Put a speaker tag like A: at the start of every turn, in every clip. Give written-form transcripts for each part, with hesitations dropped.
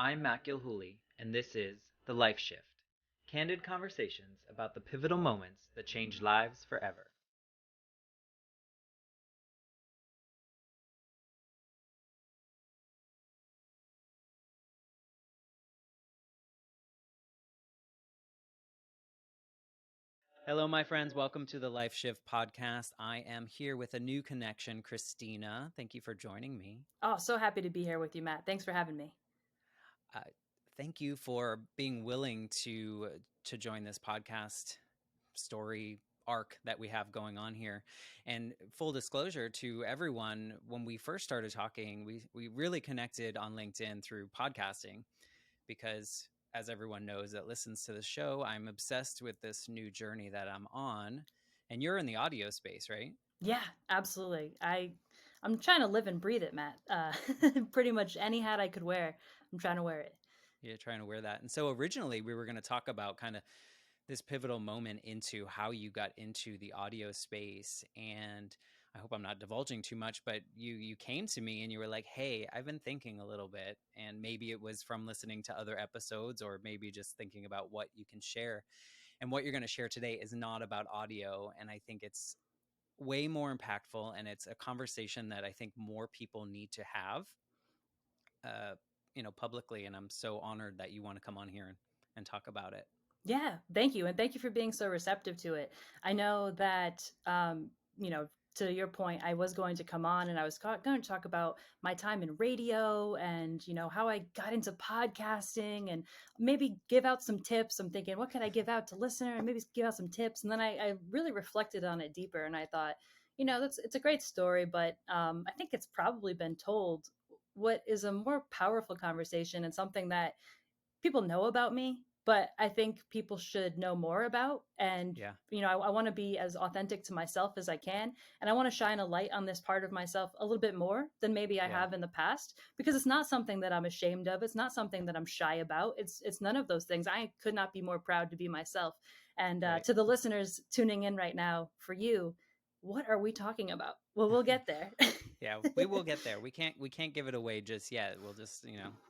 A: I'm Matt Gilhooly, and this is The Life Shift, candid conversations about the pivotal moments that change lives forever. Hello, my friends. Welcome to the Life Shift podcast. I am here with a new connection, Cristina. Thank you for joining me.
B: Oh, so happy to be here with you, Matt. Thanks for having me.
A: Uh, Thank you for being willing to join this podcast story arc that we have going on here. And full disclosure to everyone, when we first started talking, we really connected on LinkedIn through podcasting because as everyone knows that listens to the show, I'm obsessed with this new journey that I'm on. And you're in the audio space, right?
B: Yeah, absolutely. I'm trying to live and breathe it, Matt. Pretty much any hat I could wear, I'm trying to wear it.
A: Yeah, trying to wear that. And so originally we were going to talk about kind of this pivotal moment into how you got into the audio space. And I hope I'm not divulging too much, but you came to me and you were like, "Hey, I've been thinking a little bit." And maybe it was from listening to other episodes or maybe just thinking about what you can share. And what you're going to share today is not about audio, and I think it's way more impactful, and it's a conversation that I think more people need to have uh, publicly, and I'm so honored that you want to come on here and talk about it.
B: Yeah, thank you. And thank you for being so receptive to it. I know that, to your point, I was going to come on and I was going to talk about my time in radio and, how I got into podcasting and maybe give out some tips. I'm thinking, what could I give out to listener and maybe give out some tips. And then I really reflected on it deeper and I thought, it's a great story, but I think it's probably been told. What is a more powerful conversation and something that people know about me, but I think people should know more about. And,
A: Yeah.
B: I want to be as authentic to myself as I can. And I want to shine a light on this part of myself a little bit more than maybe I
A: Yeah.
B: have in the past, because it's not something that I'm ashamed of. It's not something that I'm shy about. It's none of those things. I could not be more proud to be myself. And
A: Right.
B: to the listeners tuning in right now, for you, what are we talking about? Well, we'll get there.
A: Yeah, we will get there. We can't give it away just yet. We'll just,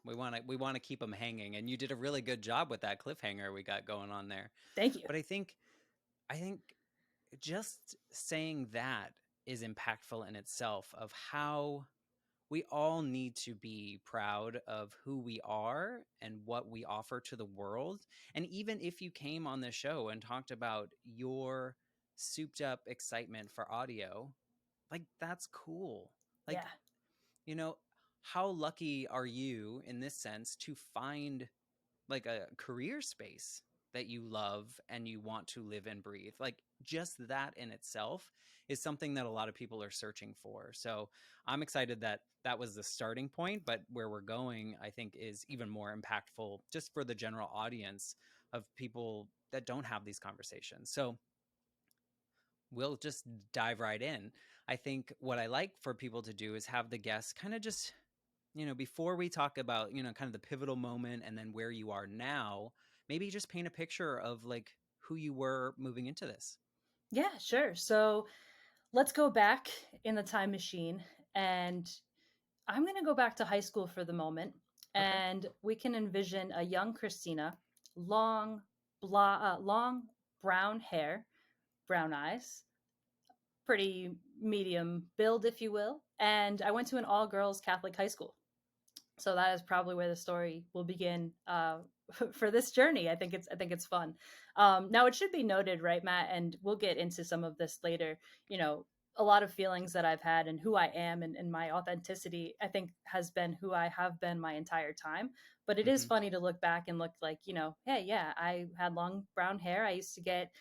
A: we want to keep them hanging. And you did a really good job with that cliffhanger we got going on there.
B: Thank you.
A: But I think just saying that is impactful in itself of how we all need to be proud of who we are and what we offer to the world. And even if you came on the show and talked about your souped up excitement for audio, like that's cool. Like,
B: Yeah.
A: you know, how lucky are you in this sense to find like a career space that you love and you want to live and breathe? Like just that in itself is something that a lot of people are searching for. So I'm excited that that was the starting point, but where we're going, I think, is even more impactful just for the general audience of people that don't have these conversations. So we'll just dive right in. I think what I like for people to do is have the guests kind of just, before we talk about, kind of the pivotal moment and then where you are now, maybe just paint a picture of like who you were moving into this.
B: Yeah, sure. So let's go back in the time machine, and I'm going to go back to high school for the moment,
A: Okay.
B: and we can envision a young Christina, long, long brown hair, brown eyes, pretty medium build, if you will. And I went to an all girls Catholic high school. So that is probably where the story will begin for this journey. I think it's fun. Now it should be noted, right, Matt, and we'll get into some of this later. You know, a lot of feelings that I've had and who I am and my authenticity, I think, has been who I have been my entire time. But it is
A: Mm-hmm.
B: funny to look back and look like, hey, yeah, I had long brown hair. I used to get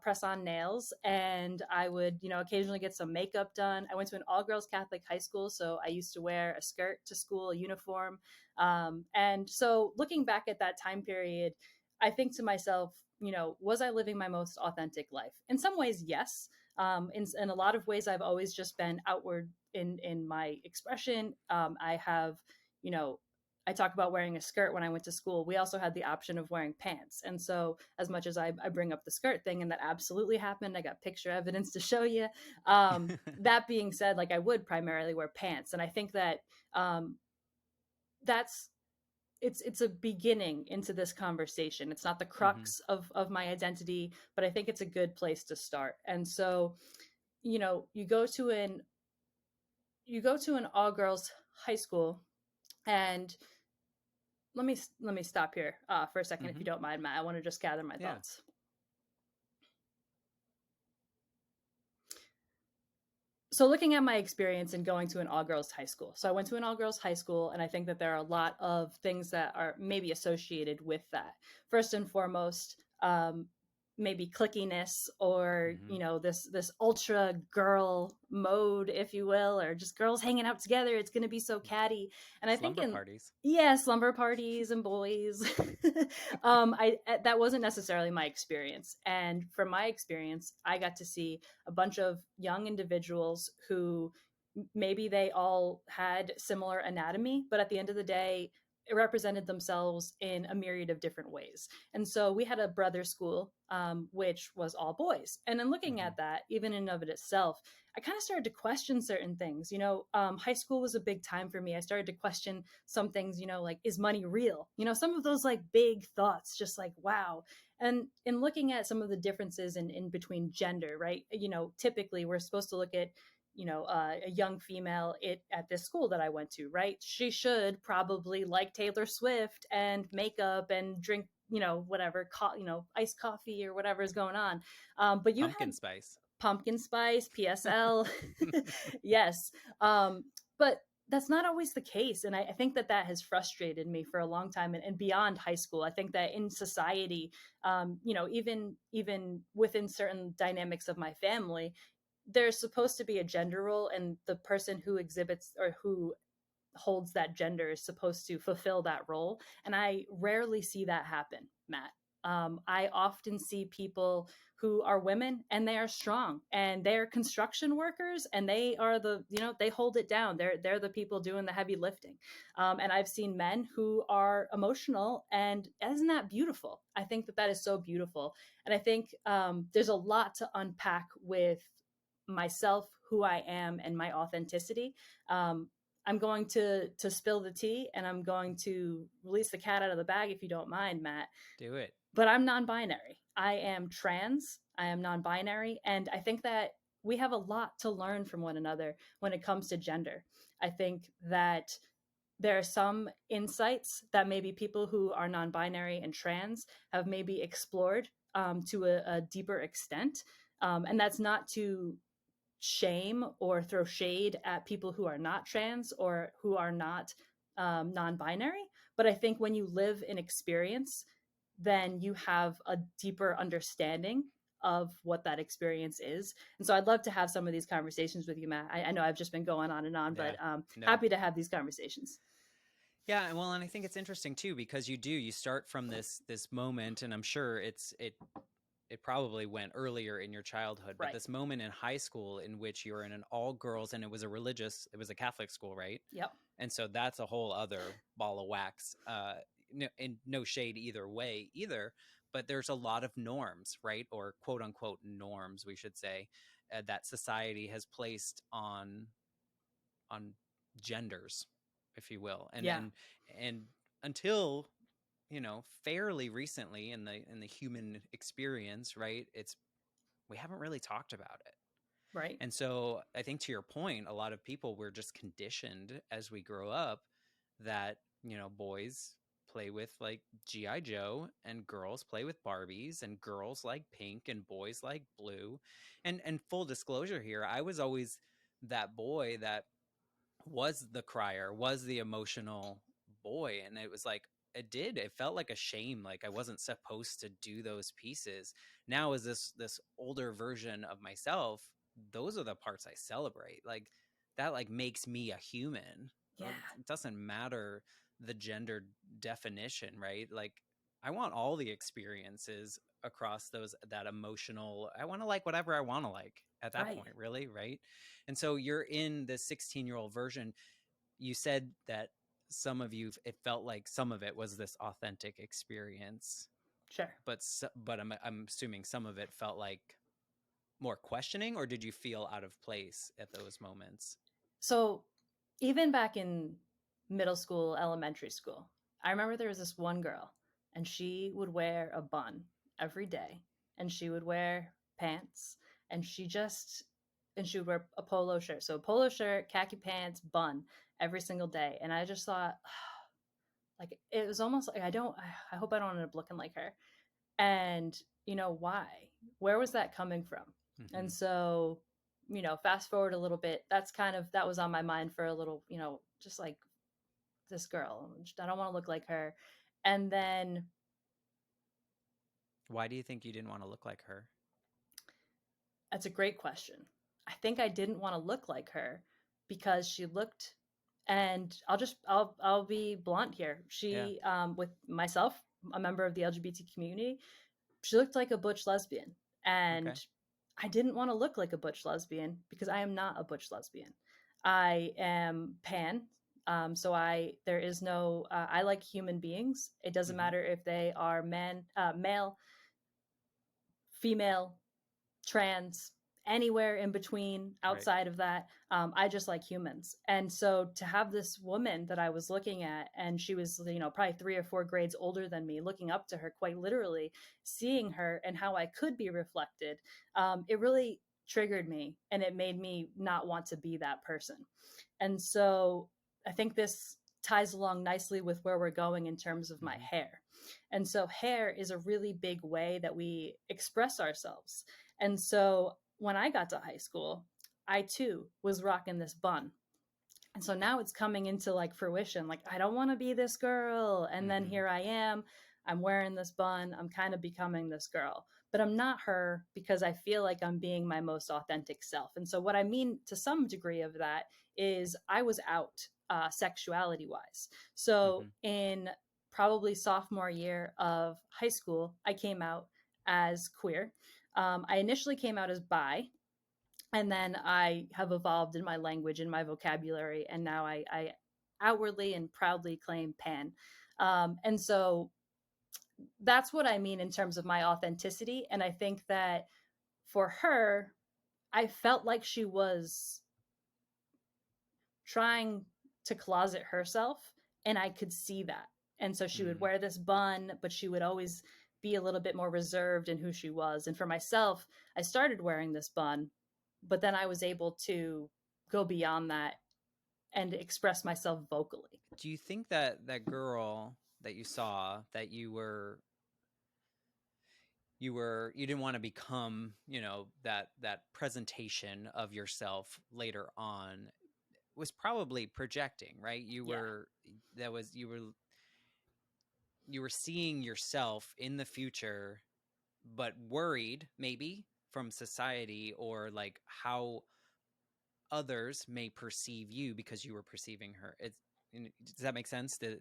B: press on nails, and I would, occasionally get some makeup done. I went to an all girls Catholic high school, so I used to wear a skirt to school, a uniform. And so looking back at that time period, I think to myself, was I living my most authentic life? In some ways, yes. In a lot of ways, I've always just been outward in my expression. I have, you know, I talk about wearing a skirt when I went to school. We also had the option of wearing pants. And so, as much as I bring up the skirt thing, and that absolutely happened, I got picture evidence to show you. That being said, like I would primarily wear pants. And I think that that's it's a beginning into this conversation. It's not the
A: Mm-hmm.
B: crux of my identity, but I think it's a good place to start. And so, you know, you go to an all girls high school, and let me stop here for a second, if
A: Mm-hmm.
B: you don't mind, Matt. I want to just gather my
A: Yeah.
B: thoughts. So looking at my experience in going to an all girls high school. So I went to an all girls high school, and I think that there are a lot of things that are maybe associated with that. First and foremost, maybe clickiness, or
A: Mm-hmm.
B: you know, this ultra girl mode, if you will, or just girls hanging out together. It's going to be so catty. And I think
A: Slumber
B: in,
A: parties.
B: yeah, slumber parties and boys. I that wasn't necessarily my experience, and from my experience, I got to see a bunch of young individuals who maybe they all had similar anatomy, but at the end of the day, it represented themselves in a myriad of different ways. And so we had a brother school, which was all boys. And then looking
A: Mm-hmm.
B: at that, even in and of it itself, I kind of started to question certain things. You know, high school was a big time for me. I started to question some things, you know, like, is money real? You know, some of those like big thoughts, just like, wow. And in looking at some of the differences in between gender, right? You know, typically we're supposed to look at, you know, a young female at this school that I went to, right? She should probably like Taylor Swift and makeup and drink, you know, whatever, you know, iced coffee or whatever is going on. But you
A: Pumpkin
B: had
A: spice.
B: pumpkin spice, PSL. Yes. But that's not always the case. And I think that that has frustrated me for a long time, and beyond high school. I think that in society, you know, even within certain dynamics of my family, there's supposed to be a gender role, and the person who exhibits or who holds that gender is supposed to fulfill that role. And I rarely see that happen, Matt. I often see people who are women, and they are strong, and they're construction workers, and they are the, you know, they hold it down. They're the people doing the heavy lifting. And I've seen men who are emotional, and isn't that beautiful? I think that that is so beautiful. And I think there's a lot to unpack with myself, who I am, and my authenticity. Um, I'm going to spill the tea, and I'm going to release the cat out of the bag, if you don't mind, Matt.
A: Do it.
B: But I'm non-binary. I am trans. I am non-binary, and I think that we have a lot to learn from one another when it comes to gender. I think that there are some insights that maybe people who are non-binary and trans have maybe explored to a deeper extent, and that's not to shame or throw shade at people who are not trans or who are not non-binary. But I think when you live an experience, then you have a deeper understanding of what that experience is. And so I'd love to have some of these conversations with you, Matt. I know I've just been going on and on, but
A: Yeah. No.
B: happy to have these conversations.
A: Yeah, well, and I think it's interesting too because you start from this moment, and I'm sure it probably went earlier in your childhood, but
B: Right.
A: this moment in high school in which you're in an all girls, and it was a Catholic school, right?
B: Yep.
A: And so that's a whole other ball of wax. No, and no shade either way either, but there's a lot of norms, right? Or quote unquote norms, we should say, that society has placed on genders, if you will,
B: Yeah.
A: and until fairly recently in the human experience, right? It's we haven't really talked about it.
B: Right.
A: And so I think to your point, a lot of people were just conditioned as we grow up that, boys play with like G.I. Joe and girls play with Barbies and girls like pink and boys like blue. And full disclosure here, I was always that boy that was the crier, was the emotional boy. And it was like, it felt like a shame. Like I wasn't supposed to do those pieces. Now, as this older version of myself, those are the parts I celebrate. Like that, like makes me a human.
B: Yeah.
A: It doesn't matter the gender definition, right? Like I want all the experiences across that emotional. I want to like whatever I want to like at that
B: Right.
A: point, really, right? And so you're in the 16-year-old version. You said that it felt like some of it was this authentic experience,
B: Sure.
A: but I'm assuming some of it felt like more questioning, or did you feel out of place at those moments?
B: So even back in middle school, elementary school, I remember there was this one girl, and she would wear a bun every day, and she would wear pants, and she would wear a polo shirt. So a polo shirt, khaki pants, bun every single day. And I just thought, like, it was almost like I hope I don't end up looking like her. And why? Where was that coming from?
A: Mm-hmm.
B: And so, fast forward a little bit, that was on my mind for a little, just like, this girl, I don't want to look like her. And then
A: Why do you think you didn't want to look like her?
B: that's a great question. I think I didn't want to look like her because she looked, and I'll be blunt here.
A: Yeah.
B: She, with myself, a member of the LGBT community, she looked like a butch lesbian.
A: Okay.
B: And I didn't want to look like a butch lesbian because I am not a butch lesbian. I am pan. So there is no, I like human beings. It doesn't
A: Mm-hmm.
B: matter if they are male, female, trans, anywhere in between,
A: Right.
B: outside of that. I just like humans. And so to have this woman that I was looking at, and she was, probably 3 or 4 grades older than me, looking up to her quite literally, seeing her and how I could be reflected, it really triggered me, and it made me not want to be that person. And so I think this ties along nicely with where we're going in terms of my
A: Mm-hmm.
B: hair. And so hair is a really big way that we express ourselves. And so when I got to high school, I too was rocking this bun. And so now it's coming into like fruition. Like, I don't want to be this girl. And then
A: Mm-hmm.
B: here I am. I'm wearing this bun. I'm kind of becoming this girl. But I'm not her because I feel like I'm being my most authentic self. And so, what I mean to some degree of that is I was out, sexuality wise. So,
A: Mm-hmm.
B: in probably sophomore year of high school, I came out as queer. I initially came out as bi, and then I have evolved in my language and my vocabulary, and now I outwardly and proudly claim pan. And so that's what I mean in terms of my authenticity. And I think that for her, I felt like she was trying to closet herself, and I could see that. And so she would
A: Mm.
B: wear this bun, but she would always be a little bit more reserved in who she was. And for myself, I started wearing this bun, but then I was able to go beyond that and express myself vocally.
A: Do you think that that girl that you saw that you didn't want to become, that presentation of yourself later on was probably projecting, right?
B: Yeah,
A: You were seeing yourself in the future, but worried maybe from society or like how others may perceive you because you were perceiving her. Does that make sense? Do you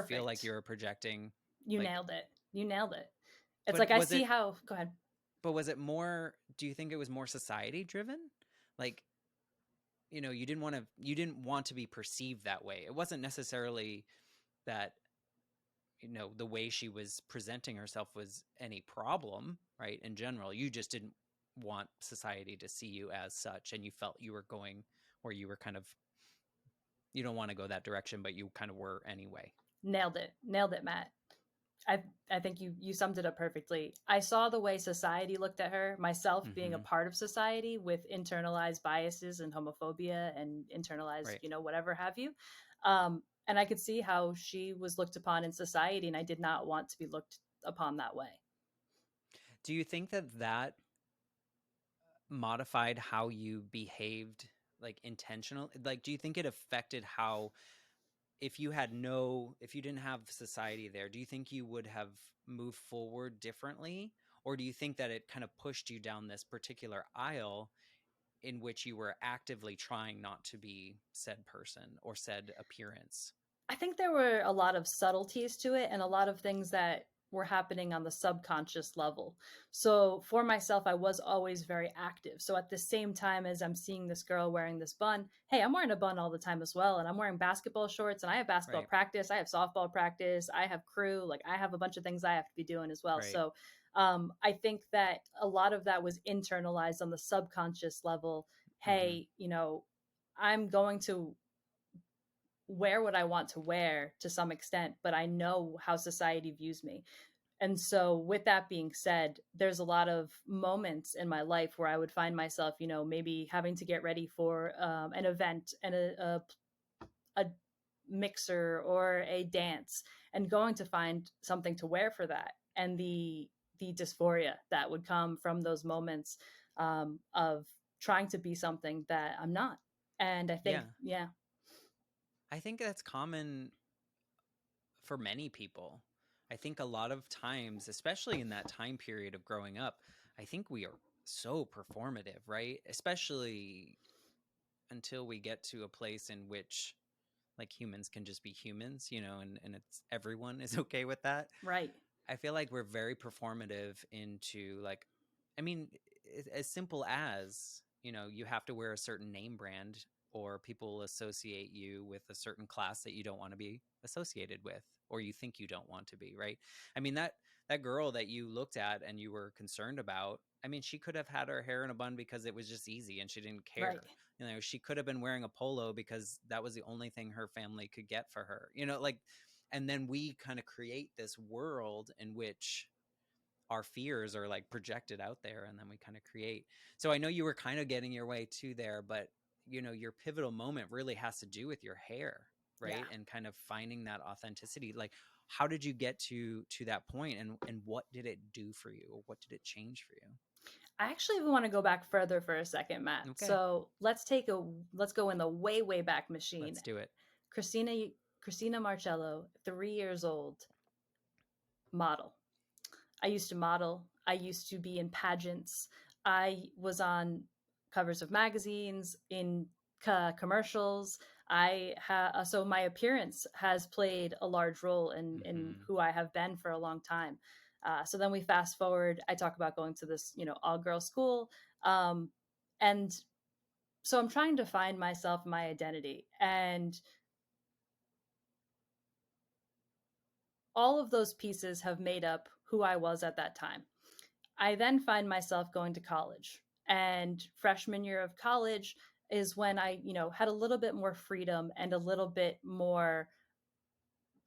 A: feel like
B: perfect.
A: you're projecting,
B: You
A: like,
B: nailed it. You nailed it. It's
A: but
B: like I see how, go ahead.
A: was it more, do you think it was more society driven? Like, you didn't want to be perceived that way. It wasn't necessarily that, the way she was presenting herself was any problem, right? In general, you just didn't want society to see you as such, and you felt you were going where you were kind of, you don't want to go that direction, but you kind of were anyway.
B: Nailed it. Nailed it, Matt. I I think you summed it up perfectly. I saw the way society looked at her, myself being a
A: Mm-hmm.
B: part of society with internalized biases and homophobia and internalized,
A: Right.
B: whatever have you. And I could see how she was looked upon in society, and I did not want to be looked upon that way.
A: Do you think that that modified how you behaved, like intentional? Like, do you think it affected how, if you didn't have society there, do you think you would have moved forward differently? Or do you think that it kind of pushed you down this particular aisle in which you were actively trying not to be said person or said appearance?
B: I think there were a lot of subtleties to it and a lot of things that were happening on the subconscious level. So for myself, I was always very active. So at the same time as I'm seeing this girl wearing this bun, hey, I'm wearing a bun all the time as well. And I'm wearing basketball shorts, and I have basketball
A: Right.
B: practice, I have softball practice, I have crew, like I have a bunch of things I have to be doing as well.
A: Right.
B: So I think that a lot of that was internalized on the subconscious level.
A: Mm-hmm.
B: Hey, I'm going to wear what I want to wear to some extent, but I know how society views me. And so, with that being said, there's a lot of moments in my life where I would find myself, maybe having to get ready for an event and a mixer or a dance, and going to find something to wear for that, and the dysphoria that would come from those moments of trying to be something that I'm not. And I think,
A: Yeah.
B: yeah,
A: I think that's common for many people. I think a lot of times, especially in that time period of growing up, I think we are so performative, right? Especially until we get to a place in which like humans can just be humans, and it's everyone is okay with that.
B: right,
A: I feel like we're very performative into like, I mean, as simple as, you have to wear a certain name brand or people will associate you with a certain class that you don't want to be associated with or you think you don't want to be, right? I mean, that girl that you looked at and you were concerned about, I mean, she could have had her hair in a bun because it was just easy and she didn't
B: right,
A: care. She could have been wearing a polo because that was the only thing her family could get for her. Like, and then we kind of create this world in which our fears are like projected out there and then we kind of create. So I know you were kind of getting your way to there, but your pivotal moment really has to do with your hair,
B: yeah.
A: right? And kind of finding that authenticity. Like, how did you get to that point, and what did it do for you, or what did it change for you?
B: I actually want to go back further for a second, Matt.
A: Okay,
B: So let's go in the way, way back machine.
A: let's do it.
B: Christina Cristina Marcello, 3 years old, model. I used to model. I used to be in pageants. I was on covers of magazines, in commercials. So my appearance has played a large role in
A: Mm-hmm.
B: who I have been for a long time. So then we fast forward. I talk about going to this, all girl school, um, and so I'm trying to find myself, my identity, and all of those pieces have made up who I was at that time. I then find myself going to college. And freshman year of college is when I, had a little bit more freedom and a little bit more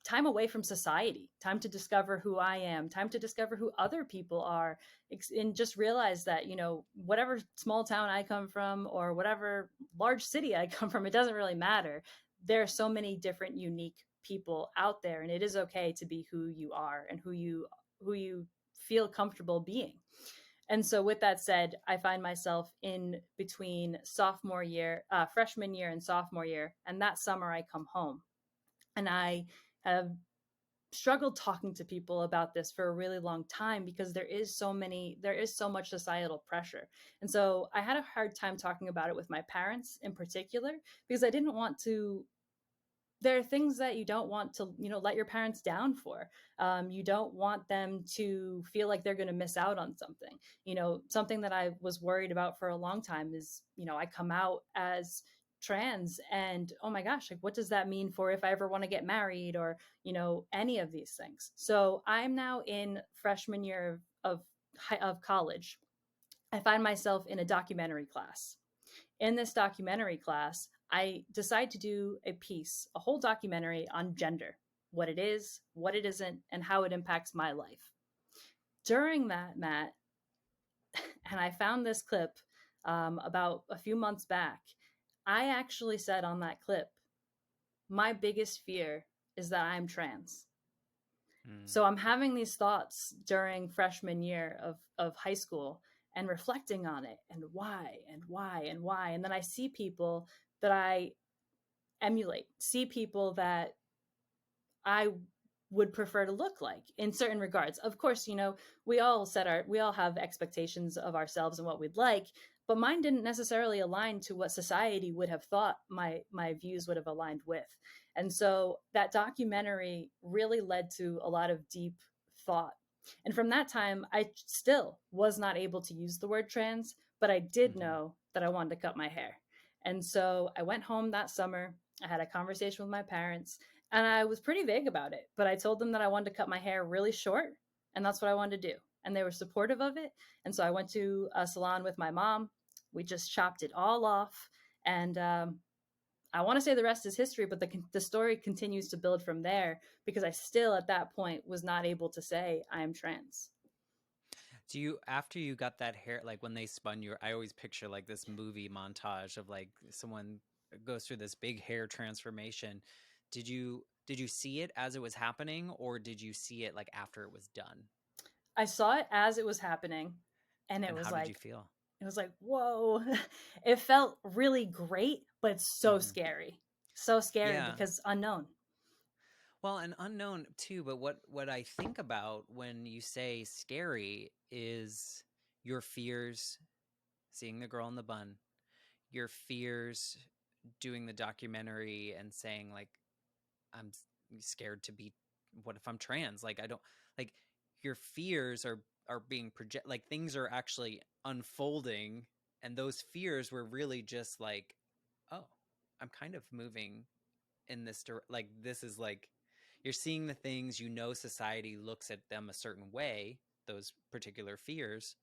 B: time away from society, time to discover who I am, time to discover who other people are, and just realize that, whatever small town I come from or whatever large city I come from, it doesn't really matter. There are so many different unique people out there, and it is okay to be who you are and who you feel comfortable being. And so, with that said, I find myself in between freshman year and sophomore year. And that summer, I come home and I have struggled talking to people about this for a really long time because there is so much societal pressure. And so I had a hard time talking about it with my parents in particular because I didn't want to. There are things that you don't want to, let your parents down for. You don't want them to feel like they're going to miss out on something. Something that I was worried about for a long time is, I come out as trans, and oh my gosh, like what does that mean for if I ever want to get married, or any of these things. So I'm now in freshman year of college. I find myself in a documentary class. In this documentary class, I decide to do a whole documentary on gender, what it is, what it isn't, and how it impacts my life. During that, Matt, and I found this clip about a few months back, I actually said on that clip, my biggest fear is that I'm trans.
A: Mm.
B: So I'm having these thoughts during freshman year of high school and reflecting on it, and why and why and why. And then I see people that I emulate, see people that I would prefer to look like in certain regards. Of course, we all have expectations of ourselves and what we'd like, but mine didn't necessarily align to what society would have thought my views would have aligned with. And so that documentary really led to a lot of deep thought. And from that time, I still was not able to use the word trans, but I did
A: Mm-hmm.
B: know that I wanted to cut my hair. And so I went home that summer. I had a conversation with my parents, and I was pretty vague about it, but I told them that I wanted to cut my hair really short, and that's what I wanted to do. And they were supportive of it. And so I went to a salon with my mom. We just chopped it all off, and I want to say the rest is history, but the story continues to build from there because I still at that point was not able to say I am trans.
A: Do you, after you got that hair, like when they spun you, I always picture like this movie montage of like someone goes through this big hair transformation. Did you see it as it was happening, or did you see it like after it was done?
B: I saw it as it was happening, and
A: And how did you feel?
B: it was like, whoa. It felt really great, but it's so
A: Hmm.
B: scary. So scary
A: Yeah.
B: because unknown.
A: Well, and unknown too, but what I think about when you say scary is your fears, seeing the girl in the bun, your fears doing the documentary and saying like I'm scared to be, what if I'm trans? Like I don't, like, your fears are being project, like things are actually unfolding, and those fears were really just like, oh, I'm kind of moving in this like this is like, you're seeing the things, society looks at them a certain way, those particular fears,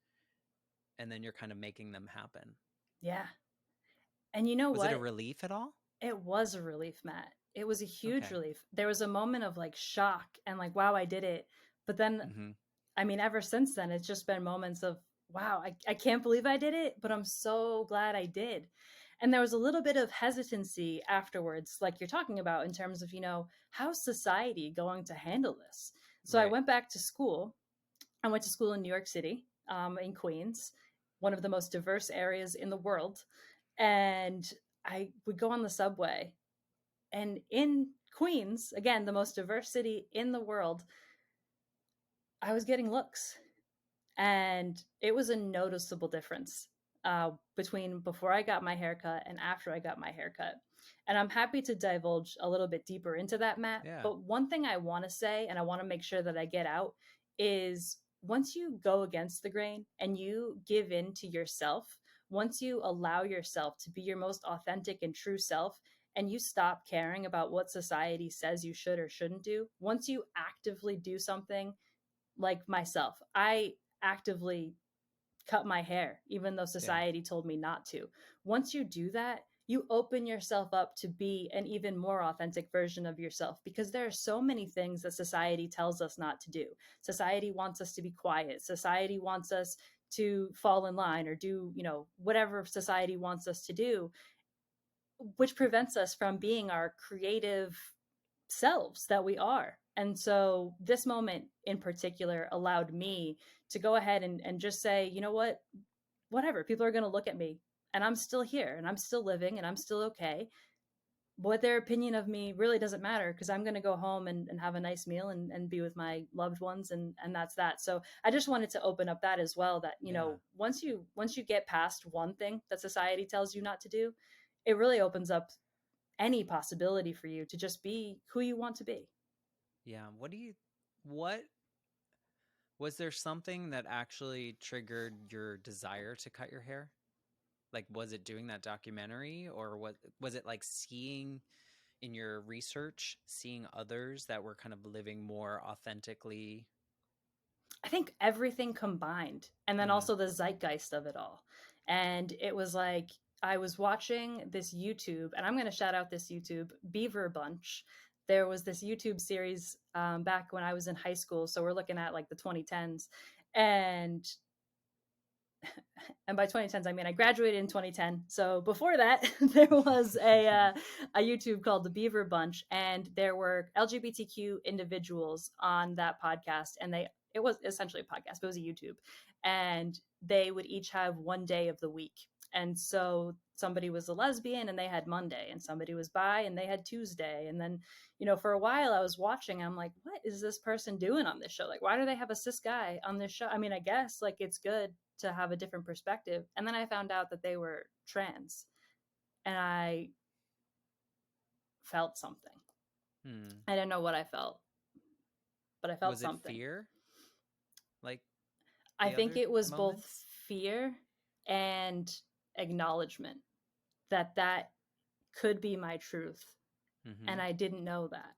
A: and then you're kind of making them happen.
B: Yeah. And you know
A: Was it a
B: what?
A: relief at all?
B: It was a relief, Matt. It was a huge
A: Okay.
B: relief. There was a moment of like shock and like, wow, I did it. But then,
A: Mm-hmm.
B: I mean, ever since then, it's just been moments of, wow, I can't believe I did it, but I'm so glad I did. And there was a little bit of hesitancy afterwards, like you're talking about, in terms of, how's society going to handle this? So I
A: Right.
B: went back to school. I went to school in New York City, in Queens, one of the most diverse areas in the world. And I would go on the subway. And in Queens, again, the most diverse city in the world, I was getting looks. And it was a noticeable difference between before I got my haircut and after I got my haircut. And I'm happy to divulge a little bit deeper into that, Matt.
A: Yeah.
B: But one thing I want to say, and I want to make sure that I get out, is once you go against the grain and you give in to yourself, once you allow yourself to be your most authentic and true self, and you stop caring about what society says you should or shouldn't do, once you actively do something like myself, I actively cut my hair, even though
A: Yeah.
B: society told me not to. Once you do that, you open yourself up to be an even more authentic version of yourself because there are so many things that society tells us not to do. Society wants us to be quiet. Society wants us to fall in line or do, whatever society wants us to do, which prevents us from being our creative selves that we are. And so this moment in particular allowed me to go ahead and just say, you know what, whatever, people are going to look at me and I'm still here and I'm still living and I'm still okay. What their opinion of me really doesn't matter because I'm going to go home and have a nice meal and be with my loved ones and that's that. So I just wanted to open up that as well, that,
A: Yeah.
B: once you get past one thing that society tells you not to do, it really opens up any possibility for you to just be who you want to be.
A: Yeah. What was there something that actually triggered your desire to cut your hair? Like, was it doing that documentary, or what was it like seeing in your research, seeing others that were kind of living more authentically?
B: I think everything combined, and then
A: Mm,
B: also the zeitgeist of it all. And it was like I was watching this YouTube, and I'm going to shout out this YouTube, Beaver Bunch. There was this YouTube series back when I was in high school. So we're looking at like the 2010s. And by 2010s, I mean I graduated in 2010. So before that, there was a YouTube called the Beaver Bunch, and there were LGBTQ individuals on that podcast, and it was essentially a podcast, but it was a YouTube, and they would each have one day of the week. And so somebody was a lesbian and they had Monday, and somebody was bi and they had Tuesday. And then, for a while I was watching, I'm like, what is this person doing on this show? Like, why do they have a cis guy on this show? I mean, I guess like it's good to have a different perspective. And then I found out that they were trans, and I felt something.
A: hmm.
B: I didn't know what I felt, but I felt
A: Was it
B: something.
A: fear, like
B: I
A: the
B: think
A: other
B: it was both
A: moments?
B: fear and acknowledgement that could be my truth.
A: Mm-hmm.
B: And I didn't know that.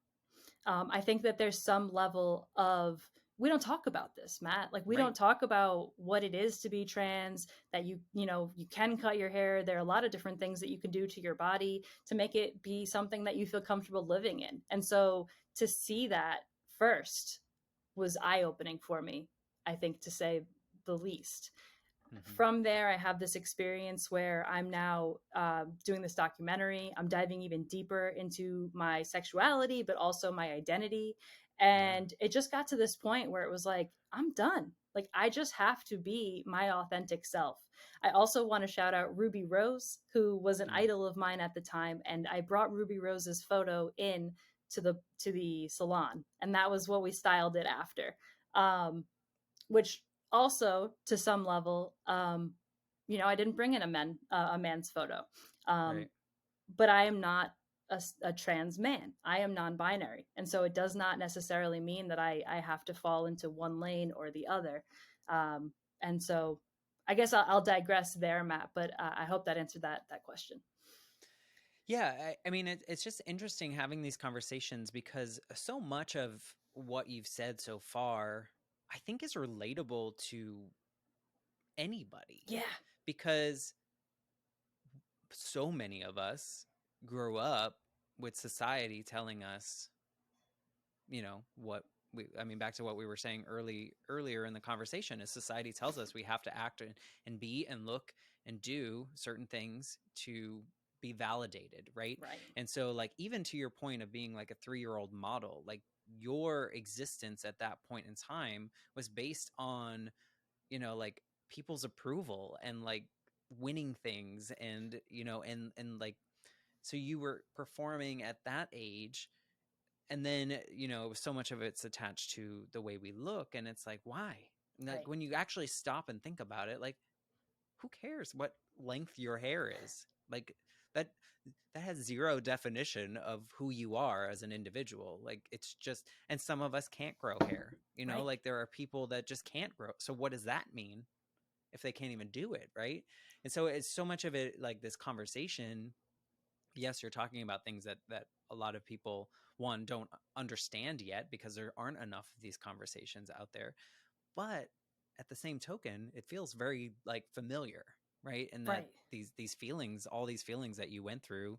B: I think that there's some level of we don't talk about this, Matt. Like, we
A: Right.
B: don't talk about what it is to be trans, that you can cut your hair. There are a lot of different things that you can do to your body to make it be something that you feel comfortable living in. And so to see that first was eye-opening for me, I think, to say the least.
A: Mm-hmm.
B: From there, I have this experience where I'm now doing this documentary. I'm diving even deeper into my sexuality, but also my identity.
A: Yeah.
B: And it just got to this point where it was like, I'm done. Like, I just have to be my authentic self. I also want to shout out Ruby Rose, who was an
A: Mm.
B: idol of mine at the time. And I brought Ruby Rose's photo in to the salon. And that was what we styled it after. Which also, to some level, I didn't bring in a man's photo, um,
A: Right.
B: but I am not a trans man. I am non-binary, and so it does not necessarily mean that I have to fall into one lane or the other. Um, and so, I guess I'll digress there, Matt. But I hope that answered that question.
A: Yeah, I mean, it's just interesting having these conversations because so much of what you've said so far, I think, is relatable to anybody
B: Yeah,
A: because so many of us grow up with society telling us, what I mean, back to what we were saying earlier in the conversation, is society tells us we have to act and be and look and do certain things to be validated, right?
B: right.
A: And so, like, even to your point of being like a 3-year-old model, like your existence at that point in time was based on, like people's approval and like winning things and like, so you were performing at that age, and then so much of it's attached to the way we look, and it's like, why? Like,
B: Right.
A: when you actually stop and think about it, like, who cares what length your hair is? Like, that that has zero definition of who you are as an individual. Like, it's just, and some of us can't grow hair,
B: Right.
A: like there are people that just can't grow. So what does that mean if they can't even do it, right? And so it's so much of it, like, this conversation, yes, you're talking about things that a lot of people, one, don't understand yet because there aren't enough of these conversations out there. But at the same token, it feels very like familiar, right? And that
B: Right.
A: these feelings, all these feelings that you went through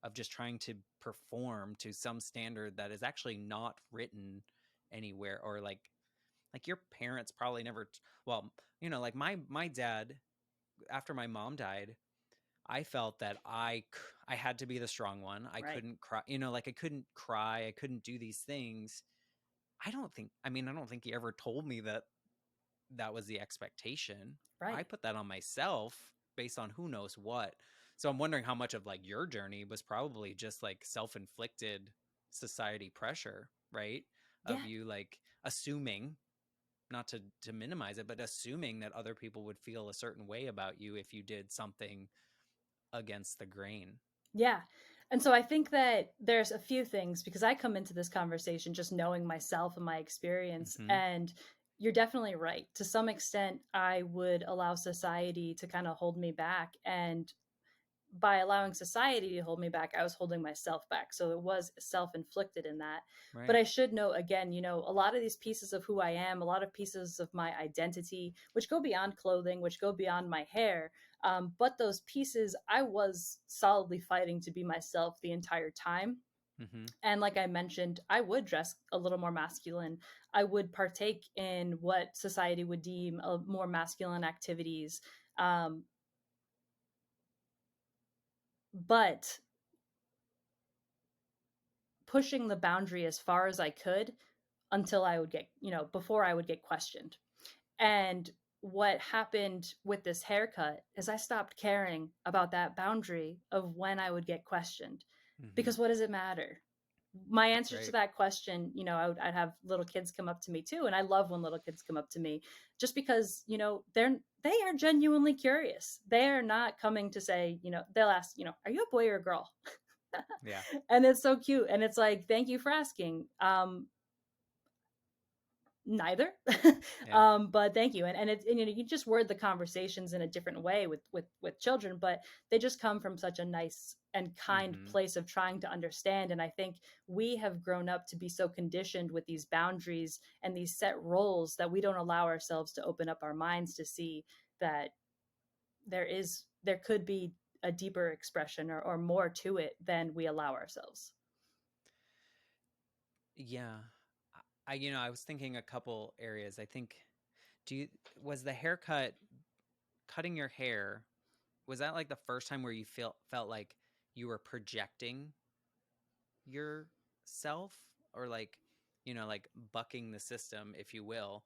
A: of just trying to perform to some standard that is actually not written anywhere, or like your parents probably never well, like my dad, after my mom died, I felt that I had to be the strong one. I
B: Right.
A: couldn't cry, like I couldn't cry, I couldn't do these things. I don't think he ever told me that that was the expectation. I
B: Right.
A: put that on myself based on who knows what. So I'm wondering how much of like your journey was probably just like self-inflicted society pressure, right?
B: Yeah.
A: Of you like assuming, not to minimize it, but assuming that other people would feel a certain way about you if you did something against the grain.
B: Yeah. And so I think that there's a few things, because I come into this conversation just knowing myself and my experience.
A: Mm-hmm.
B: And you're definitely right. To some extent, I would allow society to kind of hold me back. And by allowing society to hold me back, I was holding myself back. So it was self inflicted in that. But
A: Right.
B: I should note again, a lot of these pieces of who I am, a lot of pieces of my identity, which go beyond clothing, which go beyond my hair. But those pieces, I was solidly fighting to be myself the entire time.
A: Mm-hmm.
B: And like I mentioned, I would dress a little more masculine. I would partake in what society would deem more masculine activities. Um, but pushing the boundary as far as I could until I would get, before I would get questioned. And what happened with this haircut is I stopped caring about that boundary of when I would get questioned.
A: Mm-hmm.
B: Because what does it matter? My answer to
A: Right.
B: that question, I'd have little kids come up to me too. And I love when little kids come up to me just because, they are genuinely curious. They are not coming to say, they'll ask, are you a boy or a girl?
A: Yeah.
B: And it's so cute. And it's like, thank you for asking. neither.
A: Yeah.
B: But thank you. And it's, and, you know, you just word the conversations in a different way with children, but they just come from such a nice and kind
A: Mm-hmm.
B: place of trying to understand. And I think we have grown up to be so conditioned with these boundaries and these set roles that we don't allow ourselves to open up our minds to see that there could be a deeper expression, or more to it than we allow ourselves.
A: Yeah. I was thinking a couple areas. I think, do you, was the haircut, cutting your hair, was that like the first time where you felt like you were projecting yourself, or like, like bucking the system, if you will?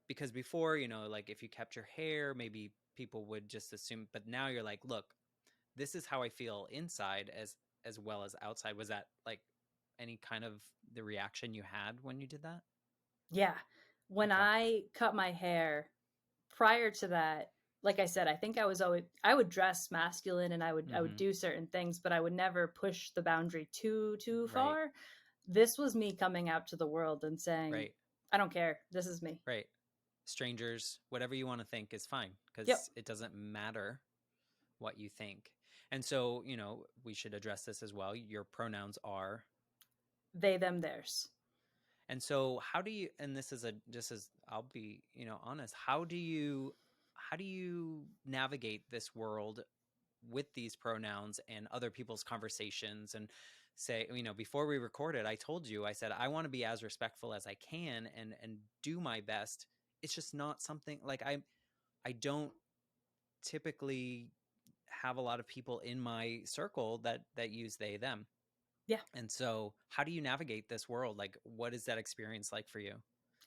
A: Because before, like if you kept your hair, maybe people would just assume, but now you're like, look, this is how I feel inside as well as outside. Was that like any kind of the reaction you had when you did that?
B: Yeah. When
A: Okay.
B: I cut my hair, prior to that, like I said, I think I would dress masculine, and I would
A: Mm-hmm.
B: do certain things, but I would never push the boundary too
A: Right.
B: far. This was me coming out to the world and saying,
A: Right.
B: I don't care. This is me.
A: Right. Strangers, whatever you want to think is fine,
B: Yep.
A: because it doesn't matter what you think. And so, we should address this as well. Your pronouns are.
B: They, them, theirs.
A: And so how do you, and this is a, just as I'll be, honest, how do you navigate this world with these pronouns and other people's conversations? And say, before we recorded, I told you, I said I want to be as respectful as I can and do my best. It's just not something like I don't typically have a lot of people in my circle that use they them.
B: Yeah.
A: And so how do you navigate this world? Like, what is that experience like for you?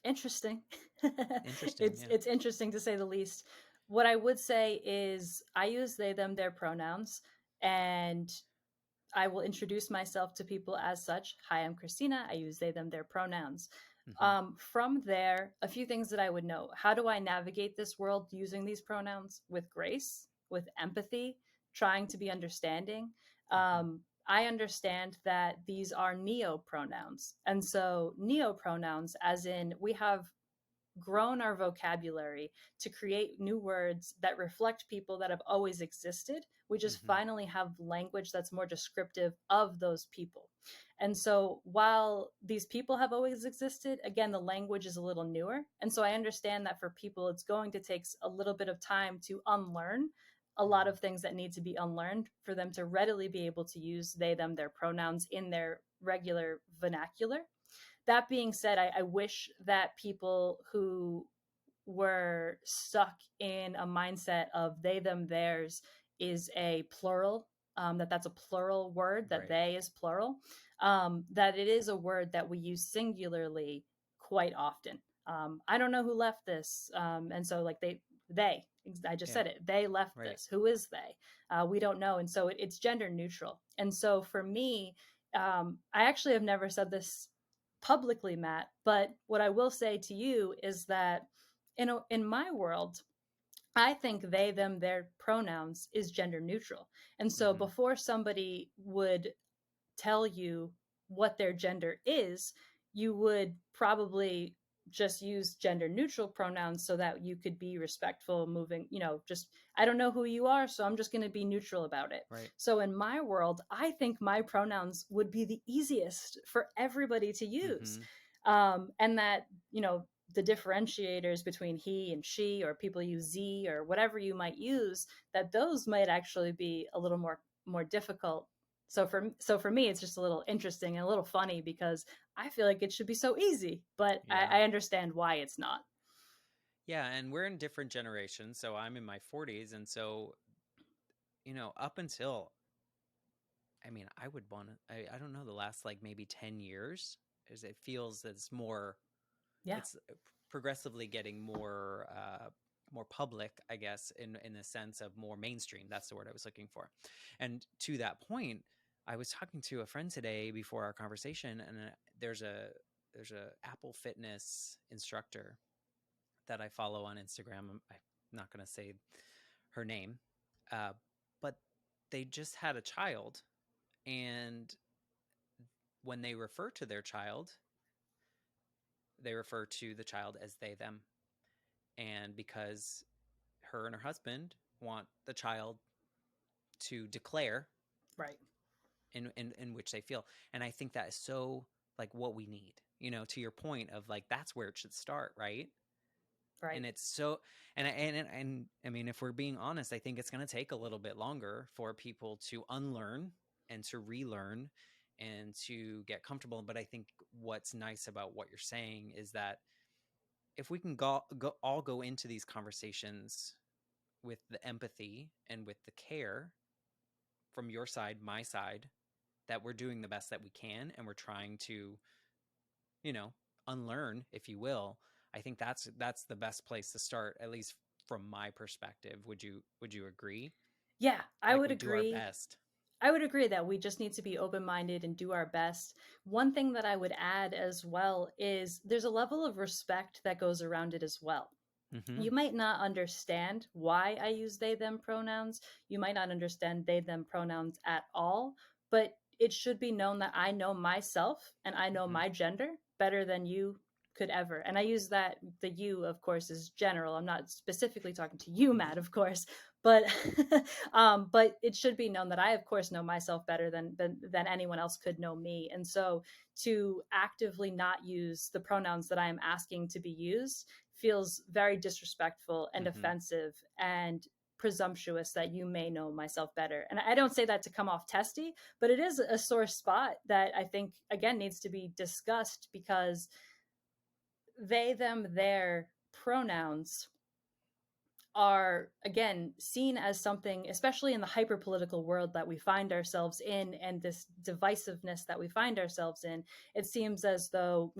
B: Interesting.
A: Interesting.
B: it's
A: Yeah.
B: it's interesting to say the least. What I would say is I use they, them, their pronouns, and I will introduce myself to people as such. Hi, I'm Christina. I use they, them, their pronouns.
A: Hmm.
B: From there, a few things that I would know. How do I navigate this world using these pronouns? With grace, with empathy, trying to be understanding.
A: Hmm.
B: I understand that these are neo pronouns. And so, neo pronouns, as in, we have grown our vocabulary to create new words that reflect people that have always existed. We just
A: Hmm.
B: finally have language that's more descriptive of those people. And so while these people have always existed, again, the language is a little newer. And so I understand that for people, it's going to take a little bit of time to unlearn a lot
A: Hmm.
B: of things that need to be unlearned for them to readily be able to use they, them, their pronouns in their regular vernacular. That being said, I wish that people who were stuck in a mindset of they, them, theirs is a plural, that's a plural word, that
A: Right.
B: they is plural, that it is a word that we use singularly quite often. I don't know who left this. And so, like, they, I just
A: Yeah.
B: said it, they left
A: Right.
B: this. Who is they? We don't know. And so it's gender neutral. And so for me, I actually have never said this publicly, Matt, but what I will say to you is that in my world, I think they, them, their pronouns is gender neutral. And so
A: Hmm.
B: before somebody would tell you what their gender is, you would probably just use gender neutral pronouns so that you could be respectful moving, just, I don't know who you are, so I'm just going to be neutral about it.
A: Right.
B: So in my world, I think my pronouns would be the easiest for everybody to use.
A: Hmm.
B: And that, the differentiators between he and she, or people use z or whatever you might use, that those might actually be a little more difficult. So for me, it's just a little interesting and a little funny, because I feel like it should be so easy, but
A: Yeah.
B: I understand why it's not.
A: Yeah. And we're in different generations. So I'm in my 40s. And so, up until, I mean, I would want to, I don't know, the last like maybe 10 years, as it feels it's more,
B: Yeah.
A: it's progressively getting more public, I guess, in the sense of more mainstream. That's the word I was looking for. And to that point, I was talking to a friend today before our conversation, and there's a Apple Fitness instructor that I follow on Instagram. I'm not going to say her name, uh, but they just had a child, and when they refer to their child, they refer to the child as they them, and because her and her husband want the child to declare
B: Right.
A: in which they feel. And I think that is so like what we need, to your point of like that's where it should start, right?
B: Right.
A: And it's so, and I mean, if we're being honest, I think it's going to take a little bit longer for people to unlearn and to relearn and to get comfortable. But I think what's nice about what you're saying is that if we can all go into these conversations with the empathy and with the care from your side, my side, that we're doing the best that we can and we're trying to, you know, unlearn, if you will. I think that's the best place to start, at least from my perspective. Would you agree?
B: Yeah, I
A: Like
B: would
A: we do our
B: agree.
A: best.
B: I would agree that we just need to be open minded and do our best. One thing that I would add as well is there's a level of respect that goes around it as well.
A: Mm-hmm.
B: You might not understand why I use they them pronouns. You might not understand they them pronouns at all, but it should be known that I know myself and I know
A: Mm-hmm.
B: my gender better than you could ever. And I use that, the you, of course, is general. I'm not specifically talking to you, Matt, of course, but but it should be known that I, of course, know myself better than anyone else could know me. And so to actively not use the pronouns that I am asking to be used feels very disrespectful and
A: Mm-hmm.
B: offensive and presumptuous that you may know myself better. And I don't say that to come off testy, but it is a sore spot that I think, again, needs to be discussed because they, them, their pronouns are again seen as something, especially in the hyper political world that we find ourselves in and this divisiveness that we find ourselves in. It seems as though,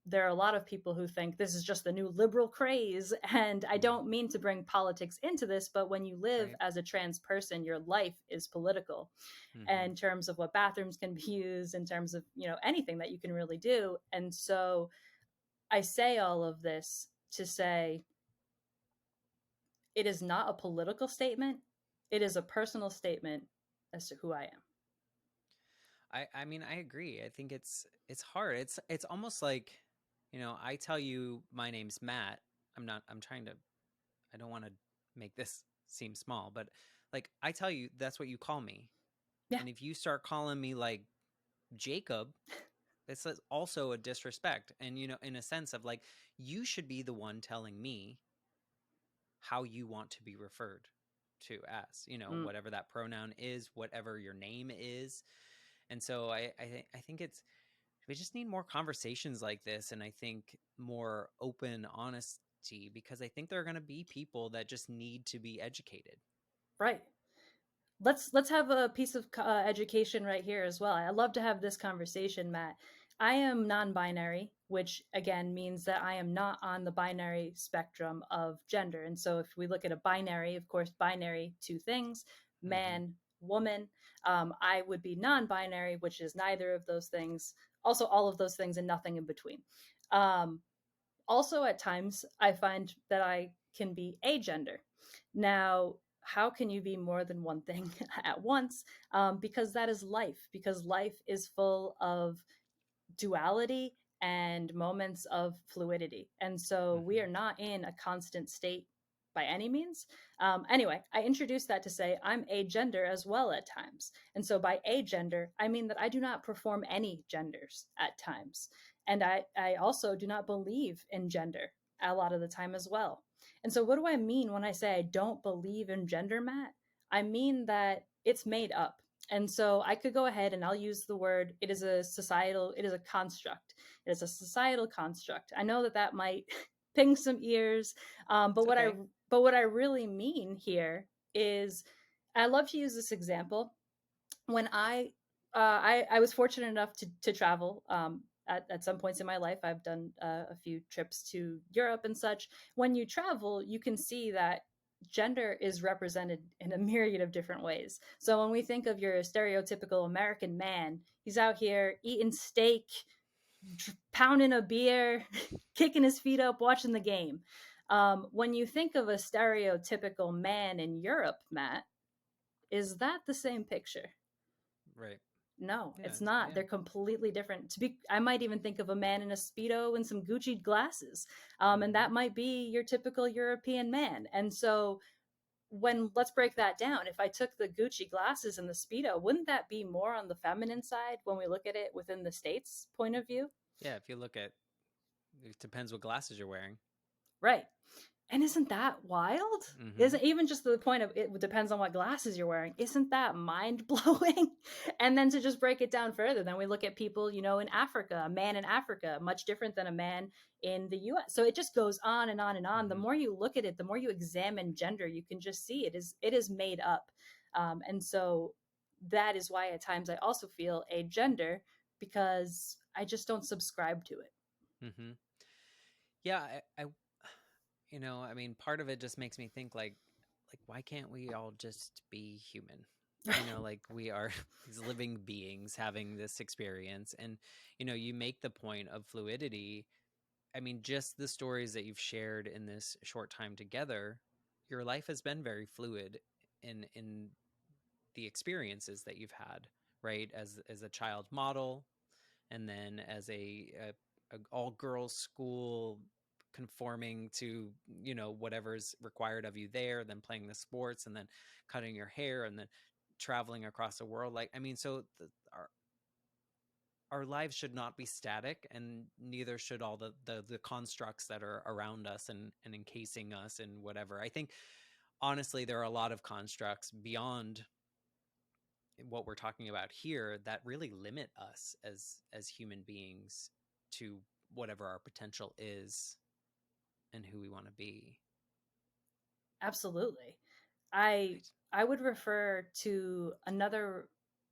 B: there are a lot of people who think this is just the new liberal craze. And I don't mean to bring politics into this, but when you live
A: Right.
B: as a trans person, your life is political
A: Mm-hmm.
B: in terms of what bathrooms can be used, in terms of, anything that you can really do. And so I say all of this to say it is not a political statement. It is a personal statement as to who I am.
A: I mean, I agree. I think it's hard. It's almost like, I tell you my name's Matt. I'm trying to, I don't want to make this seem small, but like I tell you that's what you call me.
B: Yeah,
A: And if you start calling me like Jacob, it's also a disrespect. And, in a sense of like, you should be the one telling me how you want to be referred to as,
B: mm,
A: whatever that pronoun is, whatever your name is. And so I think we just need more conversations like this. And I think more open honesty, because I think there are going to be people that just need to be educated.
B: right. Let's have a piece of education right here as well. I love to have this conversation, Matt. I am non-binary, which again means that I am not on the binary spectrum of gender. And so if we look at a binary, of course, binary, two things,
A: Mm-hmm.
B: man, woman. I would be non-binary, which is neither of those things. Also, all of those things and nothing in between. Um, Also, at times, I find that I can be agender. Now, how can you be more than one thing at once? Because that is life, because life is full of duality and moments of fluidity. And so we
A: Mm-hmm.
B: are not in a constant state by any means. Anyway, I introduced that to say I'm agender as well at times. And so by agender, I mean that I do not perform any genders at times. And I also do not believe in gender a lot of the time as well. And so what do I mean when I say I don't believe in gender, Matt? I mean that it's made up. And so I could go ahead and I'll use the word, it is a societal, it is a construct. It is a societal construct. I know that that might ping some ears,
A: It's okay.
B: but what I really mean here is I love to use this example. When I was fortunate enough to travel at some points in my life. I've done a few trips to Europe and such. When you travel, you can see that gender is represented in a myriad of different ways. So when we think of your stereotypical American man, he's out here eating steak, pounding a beer, kicking his feet up, watching the game. When you think of a stereotypical man in Europe, Matt, is that the same picture?
A: Right.
B: No,
A: Yeah,
B: it's not.
A: yeah.
B: They're completely different. I might even think of a man in a Speedo and some Gucci glasses. And
A: Hmm.
B: that might be your typical European man. And so let's break that down. If I took the Gucci glasses and the Speedo, wouldn't that be more on the feminine side when we look at it within the States point of view?
A: Yeah, if you look at, it depends what glasses you're wearing.
B: Right. And isn't that wild?
A: Hmm.
B: Isn't even just the point of it depends on what glasses you're wearing. Isn't that mind blowing? And then to just break it down further, then we look at people, in Africa, a man in Africa, much different than a man in the US. So it just goes on and on and on. The
A: Hmm.
B: more you look at it, the more you examine gender, you can just see it is made up. And so that is why at times I also feel a gender because I just don't subscribe to it.
A: Hmm. Yeah, I mean, part of it just makes me think like why can't we all just be human? Like we are these living beings having this experience, and you make the point of fluidity. I mean, just the stories that you've shared in this short time together, your life has been very fluid in the experiences that you've had, right? As a child model, and then as a all girls school, conforming to whatever's required of you there, then playing the sports, and then cutting your hair, and then traveling across the world. Like, I mean, so our lives should not be static, and neither should all the constructs that are around us and encasing us and whatever. I think honestly there are a lot of constructs beyond what we're talking about here that really limit us as human beings to whatever our potential is and who we want to be.
B: Absolutely. I
A: Right.
B: I would refer to another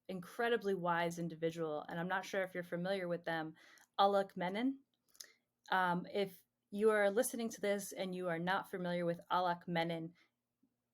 B: incredibly wise individual, and I'm not sure if you're familiar with them, Alok Menon. If you are listening to this and you are not familiar with Alok Menon,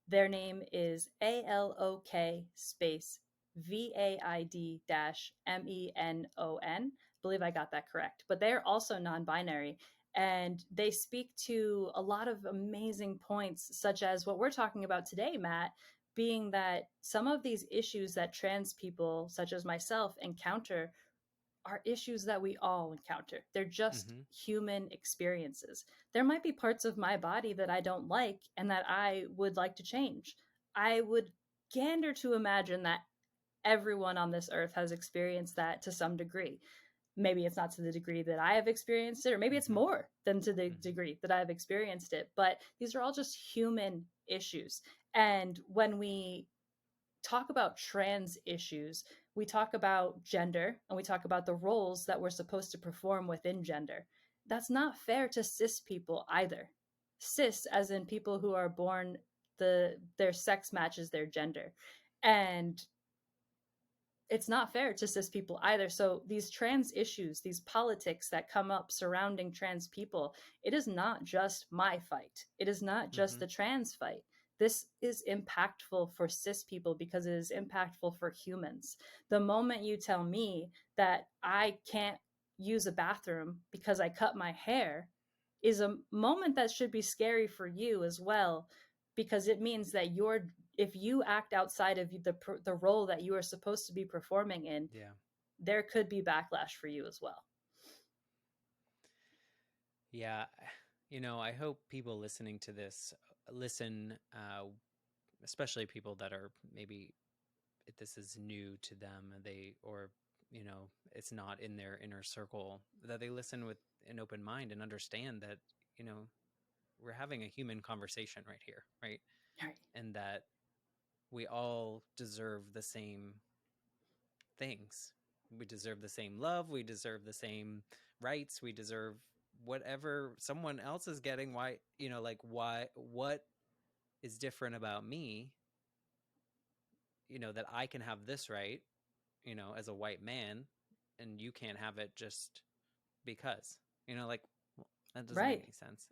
B: their name is ALOK space VAID dash MENON. Believe I got that correct. But they're also non binary. And they speak to a lot of amazing points, such as what we're talking about today, Matt, being that some of these issues that trans people, such as myself, encounter are issues that we all encounter. They're just
A: Mm-hmm.
B: human experiences. There might be parts of my body that I don't like and that I would like to change. I would gander to imagine that everyone on this earth has experienced that to some degree. Maybe it's not to the degree that I have experienced it, or maybe it's
A: Mm-hmm.
B: more than to the
A: Mm-hmm.
B: degree that I've experienced it. But these are all just human issues. And when we talk about trans issues, we talk about gender and we talk about the roles that we're supposed to perform within gender. That's not fair to cis people either. Cis, as in people who are born their sex matches their gender. And it's not fair to cis people either. So these trans issues, these politics that come up surrounding trans people, it is not just my fight. It is not just
A: Mm-hmm.
B: the trans fight. This is impactful for cis people because it is impactful for humans. The moment you tell me that I can't use a bathroom because I cut my hair is a moment that should be scary for you as well, because it means that if you act outside of the role that you are supposed to be performing in,
A: Yeah.
B: there could be backlash for you as well.
A: Yeah. I hope people listening to this listen, especially people that are maybe this is new to them, or it's not in their inner circle, that they listen with an open mind and understand that you know we're having a human conversation right here, right?
B: All right.
A: And that we all deserve the same things. We deserve the same love, we deserve the same rights, we deserve whatever someone else is getting. Why, like, what is different about me, that I can have this right, as a white man, and you can't have it just because, like, well, that doesn't make
B: Right.
A: any sense.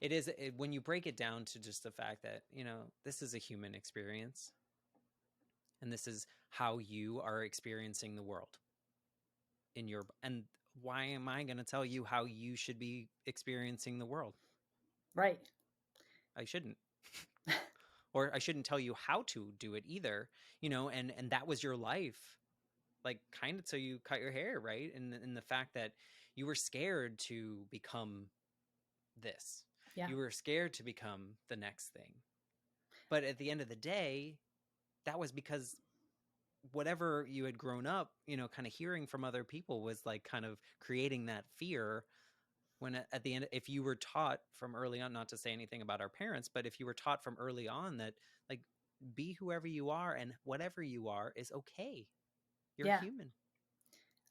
A: It is when you break it down to just the fact that, this is a human experience, and this is how you are experiencing the world and why am I going to tell you how you should be experiencing the world?
B: Right.
A: I shouldn't. Or I shouldn't tell you how to do it either, and that was your life. like kind of so you cut your hair, right? And in the fact that you were scared to become this.
B: Yeah.
A: You were scared to become the next thing. But at the end of the day, that was because whatever you had grown up, kind of hearing from other people was like kind of creating that fear. When at the end, if you were taught from early on, not to say anything about our parents, but if you were taught from early on that, like, be whoever you are and whatever you are is okay. You're
B: Yeah.
A: human.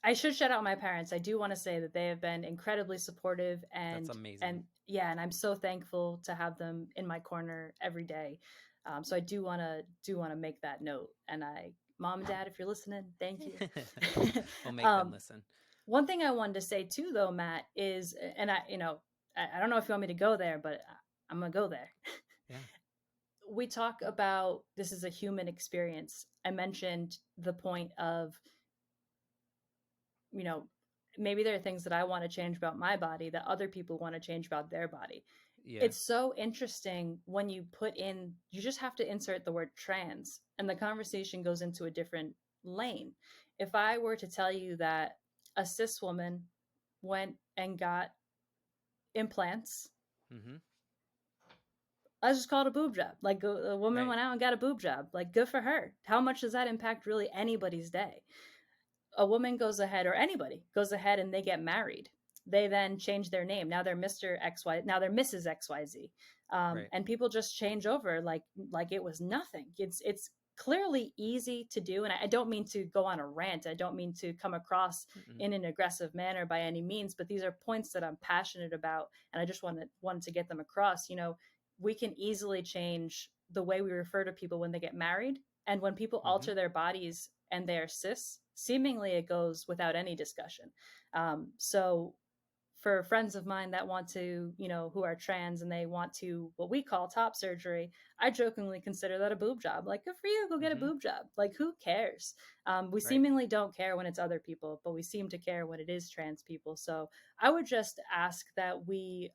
B: I should shout out my parents. I do want to say that they have been incredibly supportive,
A: That's amazing.
B: and yeah, and I'm so thankful to have them in my corner every day. So I do want to make that note. And mom and dad, if you're listening, thank you.
A: We'll make them
B: um,
A: listen.
B: One thing I wanted to say too, though, Matt, is, and I don't know if you want me to go there, but I'm gonna go there.
A: Yeah.
B: We talk about this is a human experience. I mentioned the point of, you know, maybe there are things that I want to change about my body that other people want to change about their body.
A: Yeah.
B: It's so interesting when you you just have to insert the word trans and the conversation goes into a different lane. If I were to tell you that a cis woman went and got implants,
A: Mm-hmm.
B: I just call it a boob job. Like a woman
A: Right.
B: went out and got a boob job. Like, good for her. How much does that impact really anybody's day? A woman goes ahead, or anybody goes ahead, and they get married. They then change their name. Now they're Mr. XY. Now they're Mrs. XYZ.
A: Right.
B: And people just change over like it was nothing. It's clearly easy to do, and I don't mean to go on a rant. I don't mean to come across
A: Mm-mm.
B: in an aggressive manner by any means. But these are points that I'm passionate about, and I just wanted to get them across. We can easily change the way we refer to people when they get married, and when people
A: Mm-hmm.
B: alter their bodies and they are cis, seemingly it goes without any discussion. So for friends of mine that want to, who are trans and they want to what we call top surgery, I jokingly consider that a boob job. Like, good for you, go get a
A: Mm-hmm.
B: boob job. Like, who cares? We
A: Right.
B: seemingly don't care when it's other people, but we seem to care when it is trans people. So I would just ask that we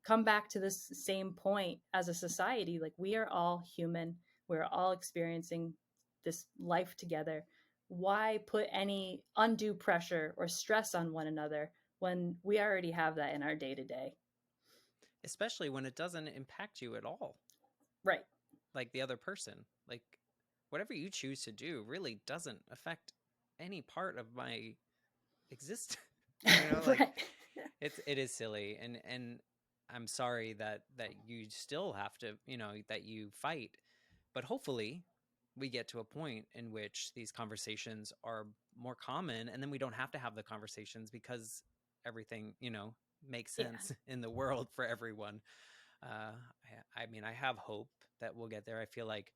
B: come back to this same point as a society. Like, we are all human, we're all experiencing this life together. Why put any undue pressure or stress on one another when we already have that in our day to day?
A: Especially when it doesn't impact you at all.
B: Right.
A: Like the other person. Like whatever you choose to do really doesn't affect any part of my existence. Like
B: Right.
A: it is silly, and I'm sorry that you still have to, that you fight. But hopefully we get to a point in which these conversations are more common, and then we don't have to have the conversations because everything, makes
B: Yeah.
A: sense in the world for everyone. uh I mean, I have hope that we'll get there. I feel like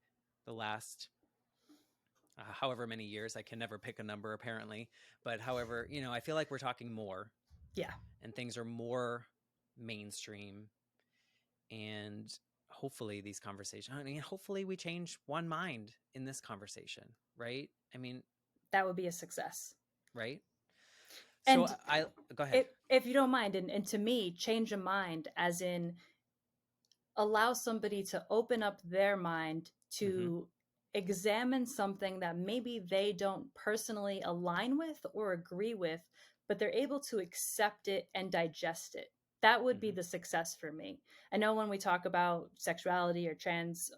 A: the last however many years, I can never pick a number apparently, but however, I feel like we're talking more
B: Yeah.
A: and things are more mainstream, and hopefully these conversations, I mean, hopefully we change one mind in this conversation, right? I mean,
B: That would be a success.
A: right? So
B: And
A: I go ahead.
B: if you don't mind, and to me, change a mind as in allow somebody to open up their mind
A: Mm-hmm.
B: to examine something that maybe they don't personally align with or agree with, but they're able to accept it and digest it. That would be
A: Mm-hmm.
B: the success for me. I know when we talk about sexuality or trans,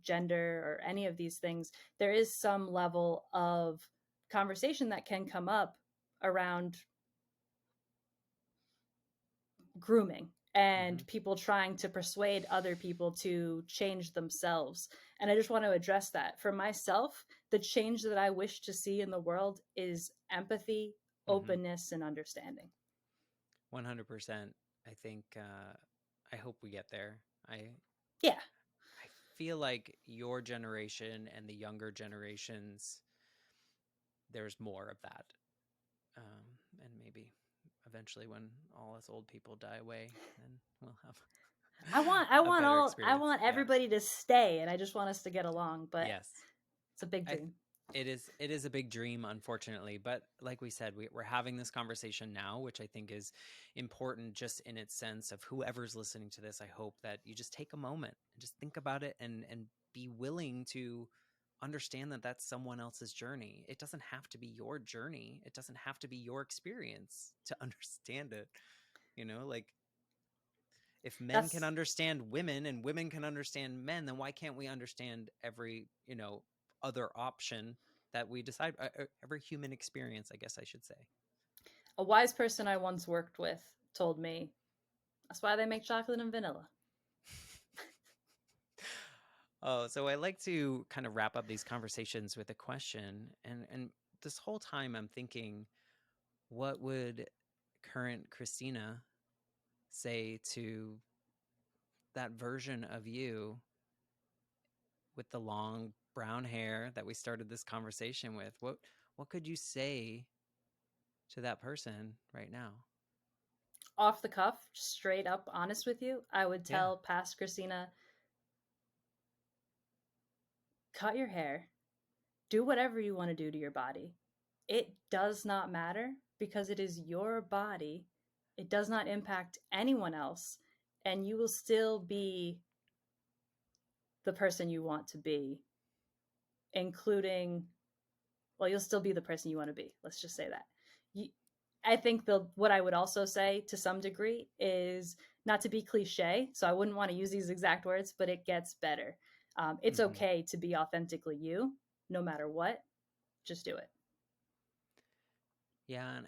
B: gender or any of these things, there is some level of conversation that can come up around grooming
A: Mm-hmm.
B: and people trying to persuade other people to change themselves. And I just want to address that. For myself, the change that I wish to see in the world is empathy,
A: Mm-hmm.
B: openness, and understanding.
A: 100%. I think I hope we get there.
B: Yeah,
A: I feel like your generation and the younger generations, there's more of that. And maybe eventually when all us old people die away, then we'll have
B: I want I
A: a
B: want
A: better
B: all I
A: experience.
B: want
A: Yeah.
B: everybody to stay, and I just want us to get along, but
A: Yes.
B: it's a big
A: I
B: dream.
A: it is a big dream, unfortunately, but like we said, we're having this conversation now, which I think is important just in its sense of whoever's listening to this. I hope that you just take a moment and just think about it and be willing to understand that that's someone else's journey. It doesn't have to be your journey. It doesn't have to be your experience to understand it. Like, if men can
B: That's
A: understand women and women can understand men, then why can't we understand every, other option that we decide, every human experience, I guess I should say.
B: a wise person I once worked with told me that's why they make chocolate and vanilla.
A: Oh, so I like to kind of wrap up these conversations with a question. And this whole time I'm thinking, what would current Cristina say to that version of you with the long brown hair that we started this conversation with? What could you say to that person right now?
B: Off the cuff, straight up honest with you, I would
A: Yeah.
B: tell past Christina, cut your hair, do whatever you want to do to your body. It does not matter because it is your body. It does not impact anyone else, and you will still be the person you want to be, including, well, you'll still be the person you want to be. Let's just say that. I think what I would also say to some degree is not to be cliche, so I wouldn't want to use these exact words, but it gets better. It's
A: Mm-hmm.
B: okay to be authentically you, no matter what. Just do it.
A: Yeah,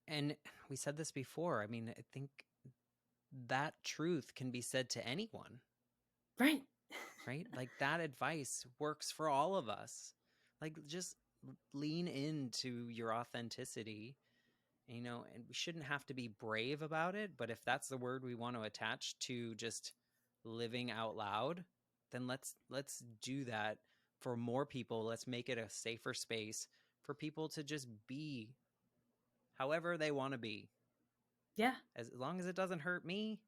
A: and we said this before. I mean, I think that truth can be said to anyone,
B: Right.
A: right? Like, that advice works for all of us. Like, just lean into your authenticity, and we shouldn't have to be brave about it, but if that's the word we want to attach to just living out loud, then let's do that for more people. Let's make it a safer space for people to just be however they want to be.
B: Yeah,
A: As long as it doesn't hurt me,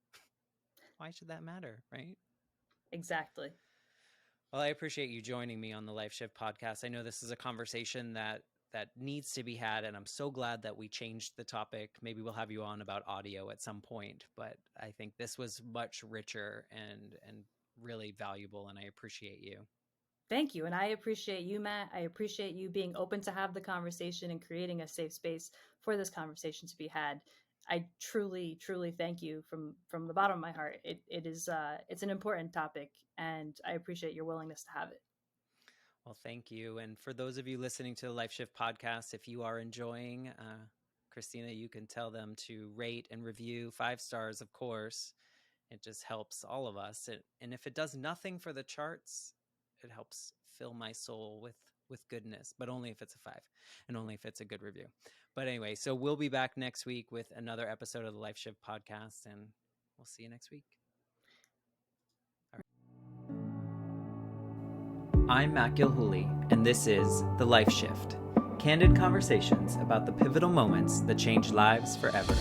A: why should that matter, right?
B: exactly.
A: Well, I appreciate you joining me on the Life Shift podcast. I know this is a conversation that needs to be had, and I'm so glad that we changed the topic. Maybe we'll have you on about audio at some point, but I think this was much richer and really valuable, and I appreciate you.
B: Thank you. And I appreciate you, Matt. I appreciate you being open to have the conversation and creating a safe space for this conversation to be had. I truly, truly thank you from the bottom of my heart. It is it's an important topic, and I appreciate your willingness to have it.
A: Well, thank you. And for those of you listening to the Life Shift podcast, if you are enjoying Cristina, you can tell them to rate and review 5 stars, of course. It just helps all of us. And if it does nothing for the charts, it helps fill my soul with goodness, but only if it's a 5 and only if it's a good review. But anyway, so we'll be back next week with another episode of the Life Shift podcast, and we'll see you next week. All right. I'm Matt Gilhooly, and this is The Life Shift. Candid conversations about the pivotal moments that changed lives forever.